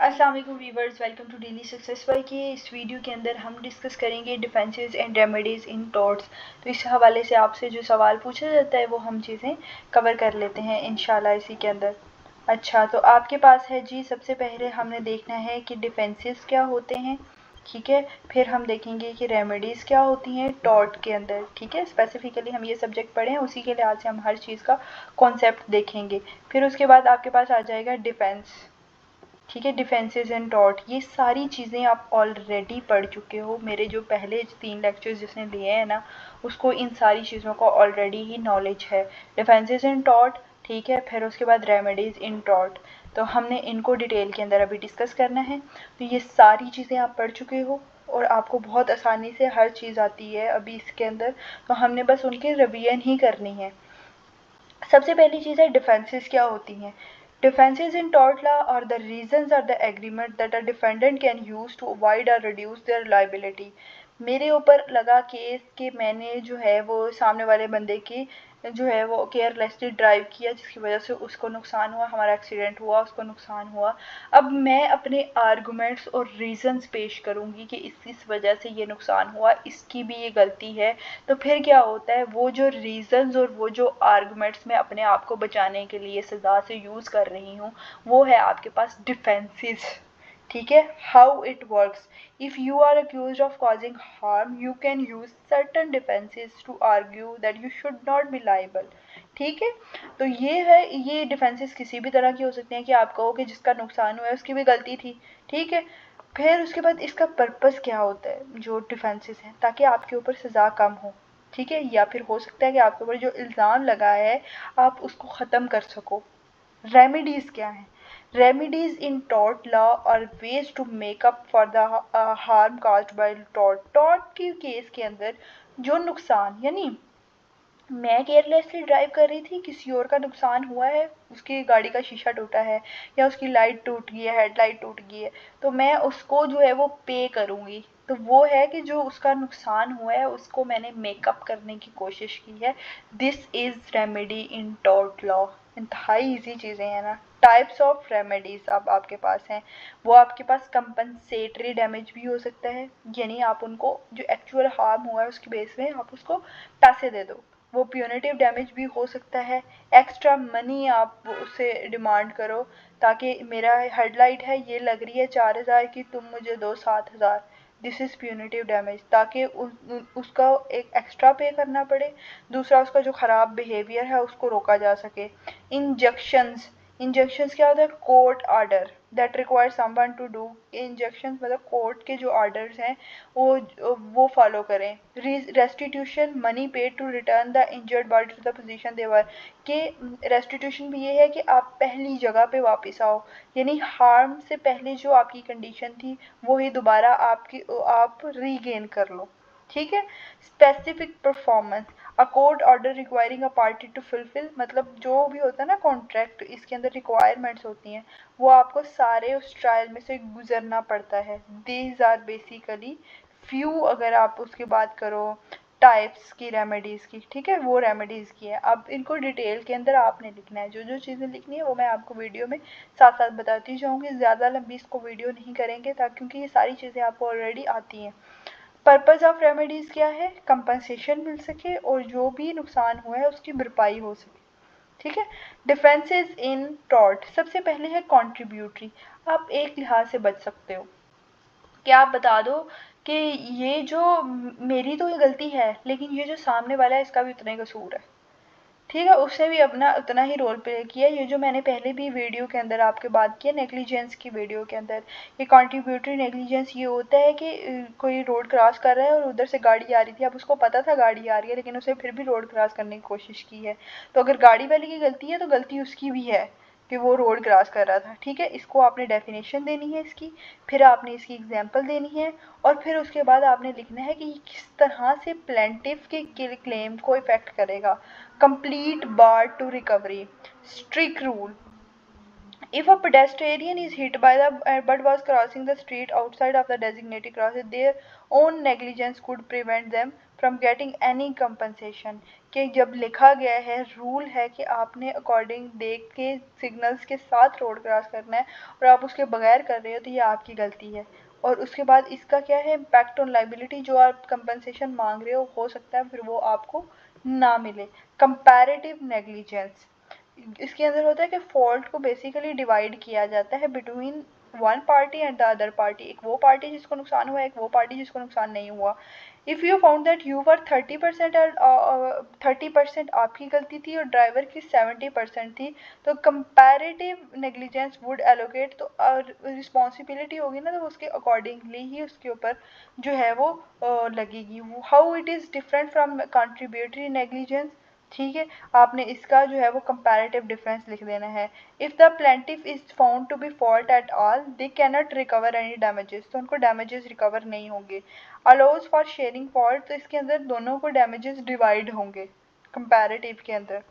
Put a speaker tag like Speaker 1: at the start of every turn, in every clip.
Speaker 1: अस्सलाम वालेकुम viewers, welcome to daily success by K. इस वीडियो के अंदर हम डिस्कस करेंगे defences and remedies in torts. तो इस हवाले से आपसे जो सवाल पूछा जाता है वो हम चीज़ें कवर कर लेते हैं इंशाल्लाह इसी के अंदर। अच्छा, तो आपके पास है जी, सबसे पहले हमने देखना है कि डिफेंसेस क्या होते हैं, ठीक है। फिर हम देखेंगे कि रेमेडीज़ क्या होती हैं टॉट के अंदर, ठीक है। स्पेसिफिकली हम ये सब्जेक्ट पढ़े हैं, उसी के लिहाज से हम हर चीज़ का कॉन्सेप्ट देखेंगे। फिर उसके बाद आपके पास आ जाएगा डिफेंस, ठीक है। डिफेंसेस एंड टॉट, ये सारी चीज़ें आप ऑलरेडी पढ़ चुके हो। मेरे जो पहले 3 लेक्चर्स जिसने लिए हैं ना, उसको इन सारी चीज़ों का ऑलरेडी ही नॉलेज है। डिफेंसेस एंड टॉट, ठीक है। फिर उसके बाद रेमेडीज़ इन टॉट, तो हमने इनको डिटेल के अंदर अभी डिस्कस करना है। तो ये सारी चीज़ें आप पढ़ चुके हो और आपको बहुत आसानी से हर चीज़ आती है अभी इसके अंदर। तो हमने बस उनकी रिवीजन ही करनी है। सबसे पहली चीज़ है डिफेंसेस क्या होती हैं। Defenses in tort law are the reasons or the agreement that a defendant can use to avoid or reduce their liability। मेरे ऊपर लगा केस कि मैंने जो है वो सामने वाले बंदे की जो है वो केयरलेसली ड्राइव किया, जिसकी वजह से उसको नुकसान हुआ, हमारा एक्सीडेंट हुआ, उसको नुकसान हुआ। अब मैं अपने आर्गूमेंट्स और रीजंस पेश करूँगी कि इस वजह से ये नुकसान हुआ, इसकी भी ये गलती है। तो फिर क्या होता है, वो जो रीजंस और वो जो आर्गूमेंट्स मैं अपने आप को बचाने के लिए सज़ा से यूज़ कर रही हूँ, वो है आपके पास डिफेंसेस, ठीक है। How it works, if you are accuse of causing harm you can use certain defences to argue that you should not be liable, ठीक है। तो ये है, ये डिफेंसेस किसी भी तरह की हो सकते हैं कि आप कहो कि जिसका नुकसान हुआ है उसकी भी गलती थी, ठीक है। फिर उसके बाद इसका पर्पस क्या होता है जो डिफेंसेस हैं, ताकि आपके ऊपर सज़ा कम हो, ठीक है। या फिर हो सकता है कि आपके ऊपर जो इल्ज़ाम लगा है आप उसको ख़त्म कर सको। रेमेडीज़ क्या हैं? Remedies in tort law are ways to make up for the harm caused by tort. Tort के केस के अंदर जो नुकसान, यानी मैं केयरलेसली ड्राइव कर रही थी, किसी और का नुकसान हुआ है, उसकी गाड़ी का शीशा टूटा है या उसकी लाइट टूट गई है, हेडलाइट टूट गई है, तो मैं उसको जो है वो पे करूँगी। तो वो है कि जो उसका नुकसान हुआ है उसको मैंने मेकअप करने की कोशिश की है। This is remedy in tort law. इंतहाई ईजी चीज़ें हैं ना। टाइप्स ऑफ रेमेडीज़ अब आपके पास हैं। वो आपके पास कंपनसेटरी डैमेज भी हो सकता है, यानी आप उनको जो एक्चुअल हार्म हुआ है उसकी बेस में आप उसको पैसे दे दो। वो प्यूनिटिव डैमेज भी हो सकता है। एक्स्ट्रा मनी आप उससे डिमांड करो, ताकि मेरा हेडलाइट है ये लग रही है 4000 की, तुम मुझे दो 7000। दिस इज़ प्यूनिटिव डैमेज, ताकि उसका एक एक्स्ट्रा पे करना पड़े। दूसरा, उसका जो ख़राब बिहेवियर है उसको रोका जा सके। इंजेक्शंस, इंजेक्शंस क्या होता है? Court order that require someone to do. Injunctions मतलब कोर्ट के जो ऑर्डर्स हैं वो फॉलो करें। Restitution, money paid to return the injured body to the position they were. कि रेस्टिट्यूशन भी ये है कि आप पहली जगह पे वापस आओ, यानी हार्म से पहले जो आपकी कंडीशन थी वो ही दोबारा आप रीगेन कर लो, ठीक है। Specific performance, a court order requiring a party to fulfil, मतलब जो भी होता है ना कॉन्ट्रैक्ट, इसके अंदर रिक्वायरमेंट्स होती हैं, वो आपको सारे उस ट्रायल में से गुजरना पड़ता है। दीज आर बेसिकली फ्यू, अगर आप उसकी बात करो टाइप्स की रेमेडीज़ की, ठीक है, वो रेमेडीज़ की है। अब इनको डिटेल के अंदर आपने लिखना है, जो जो चीज़ें लिखनी है वो मैं आपको वीडियो में साथ साथ बताती जाऊँगी। ज़्यादा लंबी इसको वीडियो नहीं करेंगे ताकि, क्योंकि ये सारी चीज़ें आपको ऑलरेडी आती हैं। पर्पज़ ऑफ रेमेडीज़ क्या है? कंपनसेशन मिल सके और जो भी नुकसान हुआ है उसकी भरपाई हो सके, ठीक है। डिफेंसेस इन टॉर्ट, सबसे पहले है कॉन्ट्रीब्यूटरी। आप एक लिहाज से बच सकते हो कि आप बता दो कि ये जो मेरी तो ये गलती है, लेकिन ये जो सामने वाला है इसका भी उतना ही कसूर है, ठीक है, उसने भी अपना उतना ही रोल प्ले किया। ये जो मैंने पहले भी वीडियो के अंदर आपके बात की है नेग्लिजेंस की वीडियो के अंदर, ये कॉन्ट्रीब्यूटरी नेग्लिजेंस ये होता है कि कोई रोड क्रॉस कर रहा है और उधर से गाड़ी आ रही थी, अब उसको पता था गाड़ी आ रही है लेकिन उसने फिर भी रोड क्रॉस करने की कोशिश की है। तो अगर गाड़ी वाले की गलती है तो गलती उसकी भी है कि वो रोड क्रॉस कर रहा था, ठीक है। इसको आपने डेफिनेशन देनी है इसकी, फिर आपने इसकी एग्जांपल देनी है, और फिर उसके बाद आपने लिखना है कि किस तरह से प्लेंटिफ के क्लेम को इफेक्ट करेगा। Complete bar to recovery, strict rule, if a pedestrian is hit by the but was crossing the street outside of the designated crossing, their own negligence could prevent them from getting any compensation। कि जब लिखा गया है, rule है कि आपने according देख के सिग्नल्स के साथ रोड क्रॉस करना है और आप उसके बगैर कर रहे हो तो ये आपकी गलती है। और उसके बाद इसका क्या है इम्पैक्ट ऑन लाइबिलिटी, जो आप कंपनसेशन मांग रहे हो सकता है फिर वो आपको ना मिले। कंपैरेटिव नेग्लिजेंस, इसके अंदर होता है कि फॉल्ट को बेसिकली डिवाइड किया जाता है between one party and the other party. एक वो पार्टी जिसको नुकसान हुआ, एक वो पार्टी जिसको नुकसान नहीं हुआ। If you found that you were 30% 30% आपकी गलती थी और ड्राइवर की 70% थी, तो कंपैरेटिव नेग्लिजेंस वुड एलोकेट, तो रिस्पॉन्सिबिलिटी होगी ना तो उसके अकॉर्डिंगली ही उसके ऊपर जो है वो लगेगी। How it is different from contributory negligence, ठीक है, आपने इसका जो है वो कंपैरेटिव डिफरेंस लिख देना है। If the plaintiff is found to be fault at all they can not recover any damages, तो उनको डैमेजेस रिकवर नहीं होंगे। अलाउज फॉर शेयरिंग फॉल्ट, तो इसके अंदर दोनों को डैमेजेस डिवाइड होंगे कंपैरेटिव के अंदर।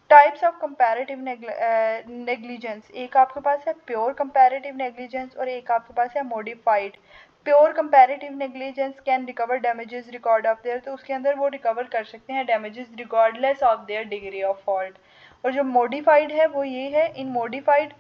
Speaker 1: टाइप्स ऑफ कंपैरेटिव नेग्लिजेंस, एक आपके पास है प्योर कंपैरेटिव नेग्लिजेंस और एक आपके पास है modified. Pure comparative negligence can recover damages record of their, तो उसके अंदर वो रिकवर कर सकते हैं damages regardless of their degree of fault. और जो मॉडिफाइड है वो ये है, in modified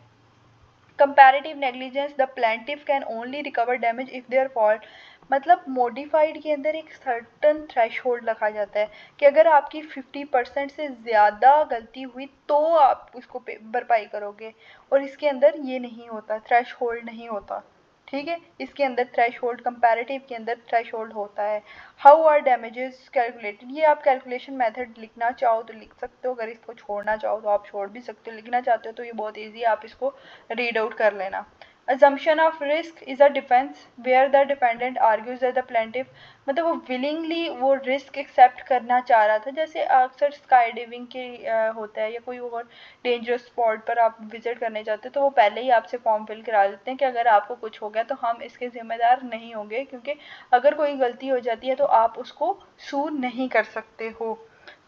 Speaker 1: comparative negligence the plaintiff can only recover damage if their fault, मतलब मॉडिफाइड के अंदर एक सर्टन थ्रेशोल्ड रखा जाता है कि अगर आपकी 50% से ज़्यादा गलती हुई तो आप उसको भरपाई करोगे, और इसके अंदर ये नहीं होता, थ्रेशोल्ड नहीं होता, ठीक है। इसके अंदर थ्रेशोल्ड, कंपैरेटिव के अंदर थ्रेशोल्ड होता है। हाउ आर डैमेजेस कैलकुलेटेड, ये आप कैलकुलेशन मेथड लिखना चाहो तो लिख सकते हो, अगर इसको छोड़ना चाहो तो आप छोड़ भी सकते हो, लिखना चाहते हो तो ये बहुत ईजी है, आप इसको रीड आउट कर लेना। assumption of risk is a defense where the defendant argues that the plaintiff, मतलब वो विलिंगली वो रिस्क एक्सेप्ट करना चाह रहा था, जैसे अक्सर स्काई डाइविंग के होता है या कोई और डेंजरस स्पॉट पर आप विजिट करने जाते हो तो वो पहले ही आपसे फॉर्म फिल करा देते हैं कि अगर आपको कुछ हो गया तो हम इसके जिम्मेदार नहीं होंगे, क्योंकि अगर कोई गलती हो जाती है तो आप उसको सू नहीं कर सकते हो।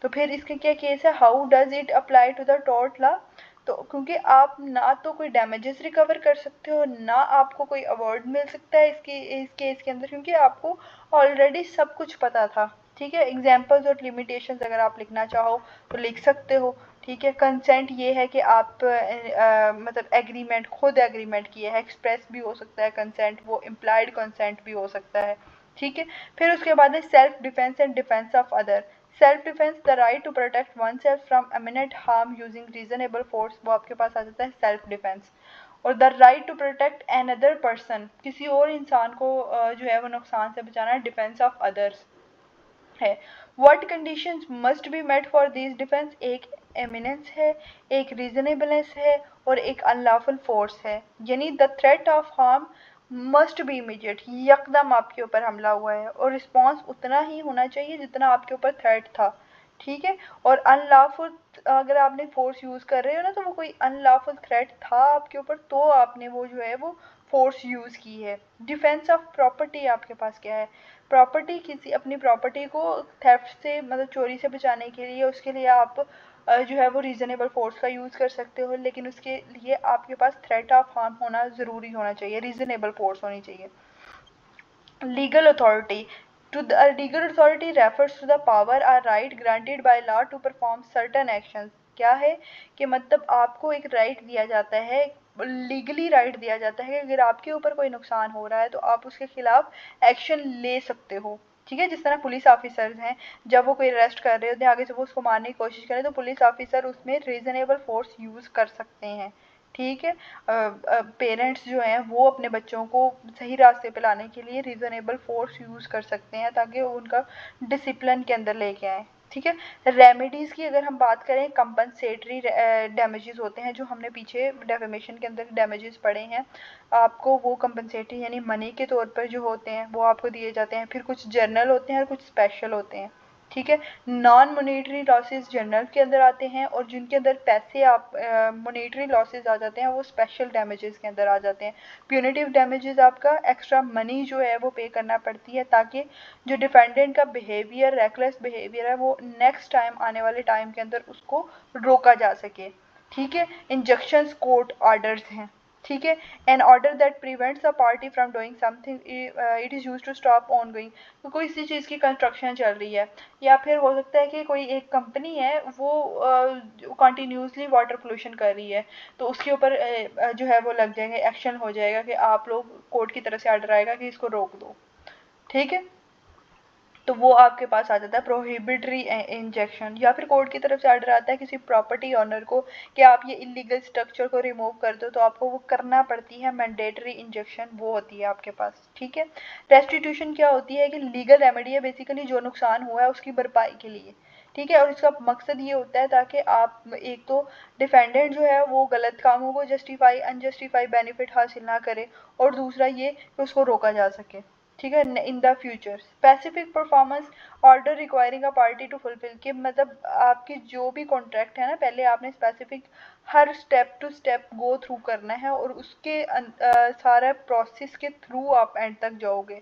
Speaker 1: तो फिर इसके क्या केस है, how does it apply to the tort law, तो क्योंकि आप ना तो कोई डैमेजेस रिकवर कर सकते हो ना आपको कोई अवार्ड मिल सकता है इस केस के अंदर, क्योंकि आपको ऑलरेडी सब कुछ पता था, ठीक है। एग्जांपल्स और लिमिटेशंस अगर आप लिखना चाहो तो लिख सकते हो, ठीक है। कंसेंट ये है कि आप मतलब एग्रीमेंट, खुद एग्रीमेंट किया है, एक्सप्रेस भी हो सकता है कंसेंट, वो इम्प्लाइड कंसेंट भी हो सकता है, ठीक है। फिर उसके बाद है self defence and defence of other. Self defence, the right to protect oneself from imminent harm using reasonable force, वो आपके पास आ जाता है सेल्फ डिफेंस। और the right to protect another person, किसी और इंसान को जो है वो नुकसान से बचाना है, डिफेंस ऑफ अदर्स है। What conditions must be met for this defence, एक एमिनेंस है, एक रीजनेबलनेस है और एक अनलॉफुल फोर्स है, यानी the threat of harm must be immediate, यकदम आपके ऊपर हमला हुआ है और रिस्पॉन्स उतना ही होना चाहिए जितना आपके ऊपर थ्रेट था, ठीक है। और अनलॉफुल, अगर आपने फोर्स यूज़ कर रहे हो ना तो वो कोई अनलॉफुल थ्रेट था आपके ऊपर तो आपने वो जो है वो फोर्स यूज़ की है। डिफेंस ऑफ प्रॉपर्टी आपके पास क्या है, प्रॉपर्टी, किसी अपनी प्रॉपर्टी को थेफ्ट से मतलब चोरी से बचाने के लिए उसके लिए आप जो है वो रीज़नेबल फोर्स का यूज़ कर सकते हो, लेकिन उसके लिए आपके पास थ्रेट ऑफ हार्म होना ज़रूरी होना चाहिए, रीज़नेबल फोर्स होनी चाहिए। Legal authority, to the legal authority refers to the power or right granted by law to perform certain actions, क्या है कि मतलब आपको एक राइट दिया जाता है, लीगली राइट दिया जाता है कि अगर आपके ऊपर कोई नुकसान हो रहा है तो आप उसके खिलाफ एक्शन ले सकते हो, ठीक है। जिस तरह पुलिस ऑफिसर्स हैं, जब वो कोई अरेस्ट कर रहे होते हैं, आगे से वो उसको मारने की कोशिश करें तो पुलिस ऑफिसर उसमें रीजनेबल फोर्स यूज़ कर सकते हैं, ठीक है। पेरेंट्स जो हैं वो अपने बच्चों को सही रास्ते पे लाने के लिए रीज़नेबल फोर्स यूज़ कर सकते हैं ताकि वो उनका डिसिप्लिन के अंदर लेके आएँ, ठीक है। रेमेडीज़ की अगर हम बात करें, कंपनसेटरी डैमेजेस होते हैं जो हमने पीछे डेफेमेशन के अंदर डैमेजेस पढ़े हैं, आपको वो कंपनसेटरी यानी मनी के तौर पर जो होते हैं वो आपको दिए जाते हैं। फिर कुछ जनरल होते हैं और कुछ स्पेशल होते हैं, ठीक है। नॉन मोनेटरी लॉसेस जनरल के अंदर आते हैं और जिनके अंदर पैसे आप मोनेटरी लॉसेस आ जाते हैं वो स्पेशल डैमेजेस के अंदर आ जाते हैं। प्यूनिटिव डैमेजेस आपका एक्स्ट्रा मनी जो है वो पे करना पड़ती है ताकि जो डिफेंडेंट का बिहेवियर, रेकलेस बिहेवियर है, वो नेक्स्ट टाइम आने वाले टाइम के अंदर उसको रोका जा सके, ठीक है। इंजक्शंस कोर्ट ऑर्डर्स हैं, ठीक है। An order that prevents a party from doing something it is use to stop ongoing. तो कोई इसी चीज़ की कंस्ट्रक्शन चल रही है, या फिर हो सकता है कि कोई एक कंपनी है वो कंटिन्यूसली वाटर पोल्यूशन कर रही है, तो उसके ऊपर जो है वो लग जाएंगे, एक्शन हो जाएगा कि आप लोग, कोर्ट की तरफ से आर्डर आएगा कि इसको रोक दो। ठीक है, तो वो आपके पास आ जाता है प्रोहिबिटरी इंजेक्शन। या फिर कोर्ट की तरफ से आर्डर आता है किसी प्रॉपर्टी ओनर को कि आप ये इलीगल स्ट्रक्चर को रिमूव कर दो, तो आपको वो करना पड़ती है, मैंडेटरी इंजेक्शन वो होती है आपके पास। ठीक है। रेस्टिट्यूशन क्या होती है कि लीगल रेमेडी है बेसिकली, जो नुकसान हुआ है उसकी भरपाई के लिए। ठीक है, और इसका मकसद ये होता है ताकि आप, एक तो डिफेंडेंट जो है वो गलत कामों को जस्टिफाई अनजस्टिफाई बेनिफिट हासिल ना करे, और दूसरा ये कि उसको रोका जा सके। ठीक है। In the future specific performance order requiring a party to fulfil, कि मतलब आपकी जो भी कॉन्ट्रैक्ट है ना, पहले आपने स्पेसिफिक हर step to step go through करना है, और उसके सारा प्रोसेस के थ्रू आप एंड तक जाओगे।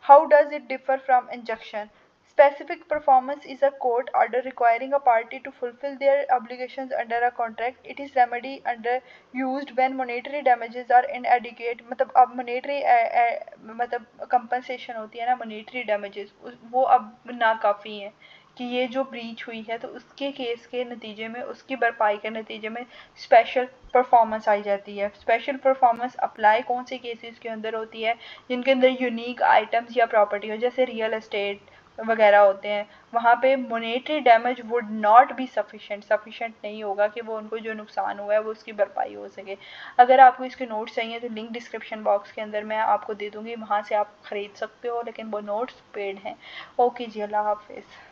Speaker 1: How does it differ from injunction? Specific performance is a court order requiring a party to fulfill their obligations under a contract. It is remedy under used when monetary damages are inadequate। मतलब अब monetary मतलब compensation होती है ना, monetary damages, वो अब नाकाफ़ी हैं कि ये जो ब्रीच हुई है, तो उसके केस के नतीजे में, उसकी भरपाई के नतीजे में स्पेशल परफॉर्मेंस आई जाती है। स्पेशल परफॉर्मेंस अप्लाई कौन से केसेस के अंदर होती है? जिनके अंदर यूनिक आइटम्स या प्रॉपर्टी हो, जैसे रियल एस्टेट वगैरह होते हैं, वहाँ पे monetary damage would not be sufficient नहीं होगा कि वो उनको जो नुकसान हुआ है वो उसकी भरपाई हो सके। अगर आपको इसके नोट्स चाहिए तो लिंक डिस्क्रिप्शन बॉक्स के अंदर मैं आपको दे दूँगी, वहाँ से आप ख़रीद सकते हो, लेकिन वो नोट्स पेड हैं। ओके जी, अल्लाह हाफिज़।